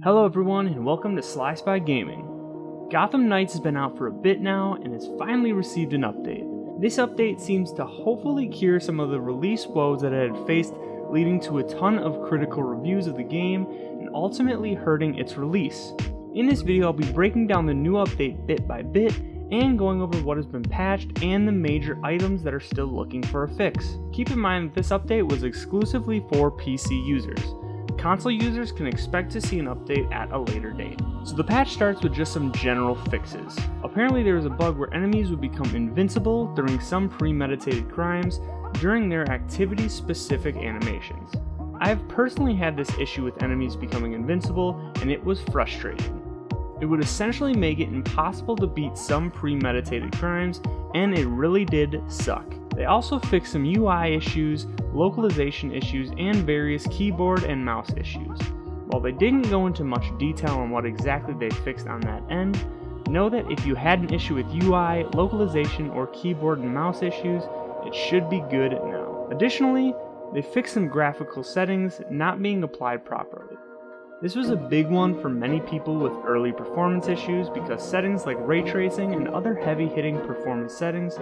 Hello everyone and welcome to Sly Spy Gaming. Gotham Knights has been out for a bit now and has finally received an update. This update seems to hopefully cure some of the release woes that it had faced, leading to a ton of critical reviews of the game and ultimately hurting its release. In this video I'll be breaking down the new update bit by bit and going over what has been patched and the major items that are still looking for a fix. Keep in mind that this update was exclusively for PC users. Console users can expect to see an update at a later date. So the patch starts with just some general fixes. Apparently there was a bug where enemies would become invincible during some premeditated crimes during their activity-specific animations. I have personally had this issue with enemies becoming invincible, and it was frustrating. It would essentially make it impossible to beat some premeditated crimes, and it really did suck. They also fixed some UI issues, localization issues, and various keyboard and mouse issues. While they didn't go into much detail on what exactly they fixed on that end, know that if you had an issue with UI, localization, or keyboard and mouse issues, it should be good now. Additionally, they fixed some graphical settings not being applied properly. This was a big one for many people with early performance issues because settings like ray tracing and other heavy-hitting performance settings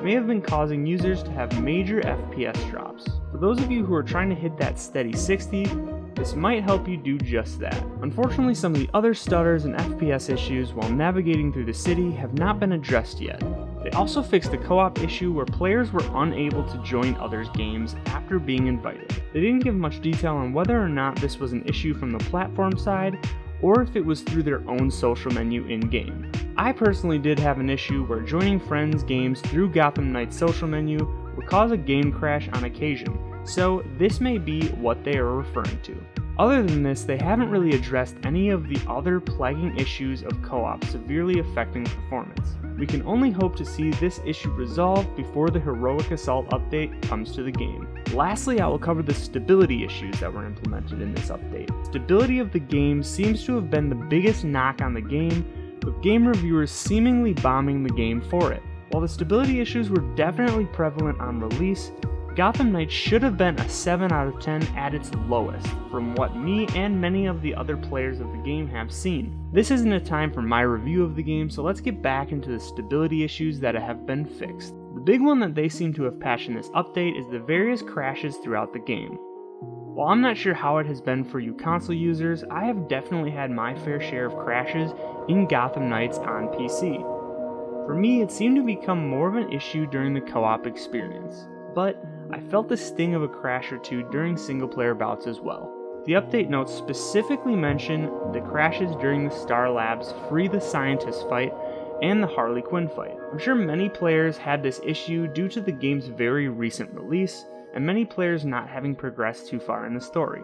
may have been causing users to have major FPS drops. For those of you who are trying to hit that steady 60, this might help you do just that. Unfortunately, some of the other stutters and FPS issues while navigating through the city have not been addressed yet. They also fixed the co-op issue where players were unable to join others' games after being invited. They didn't give much detail on whether or not this was an issue from the platform side or if it was through their own social menu in-game. I personally did have an issue where joining friends' games through Gotham Knights' social menu would cause a game crash on occasion, so this may be what they are referring to. Other than this, they haven't really addressed any of the other plaguing issues of co-op severely affecting performance. We can only hope to see this issue resolved before the Heroic Assault update comes to the game. Lastly, I will cover the stability issues that were implemented in this update. Stability of the game seems to have been the biggest knock on the game, with game reviewers seemingly bombing the game for it. While the stability issues were definitely prevalent on release, Gotham Knights should have been a 7 out of 10 at its lowest, from what me and many of the other players of the game have seen. This isn't a time for my review of the game, so let's get back into the stability issues that have been fixed. The big one that they seem to have patched in this update is the various crashes throughout the game. While I'm not sure how it has been for you console users, I have definitely had my fair share of crashes in Gotham Knights on PC. For me, it seemed to become more of an issue during the co-op experience, but I felt the sting of a crash or two during single-player bouts as well. The update notes specifically mention the crashes during the Star Labs Free the Scientist fight and the Harley Quinn fight. I'm sure many players had this issue due to the game's very recent release, and many players not having progressed too far in the story.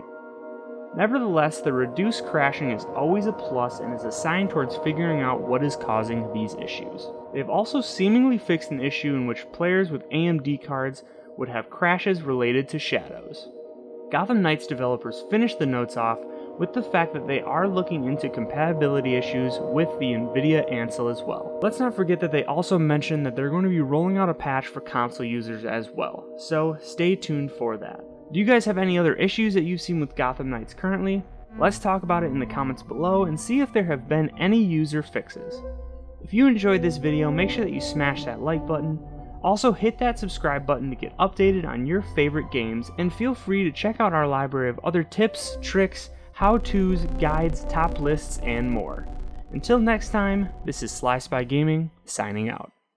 Nevertheless, the reduced crashing is always a plus and is a sign towards figuring out what is causing these issues. They've also seemingly fixed an issue in which players with AMD cards would have crashes related to shadows. Gotham Knights developers finished the notes off with the fact that they are looking into compatibility issues with the NVIDIA Ansel as well. Let's not forget that they also mentioned that they're going to be rolling out a patch for console users as well, so stay tuned for that. Do you guys have any other issues that you've seen with Gotham Knights currently? Let's talk about it in the comments below and see if there have been any user fixes. If you enjoyed this video, make sure that you smash that like button. Also hit that subscribe button to get updated on your favorite games, and feel free to check out our library of other tips, tricks, how-tos, guides, top lists, and more. Until next time, this is Sly Spy Gaming, signing out.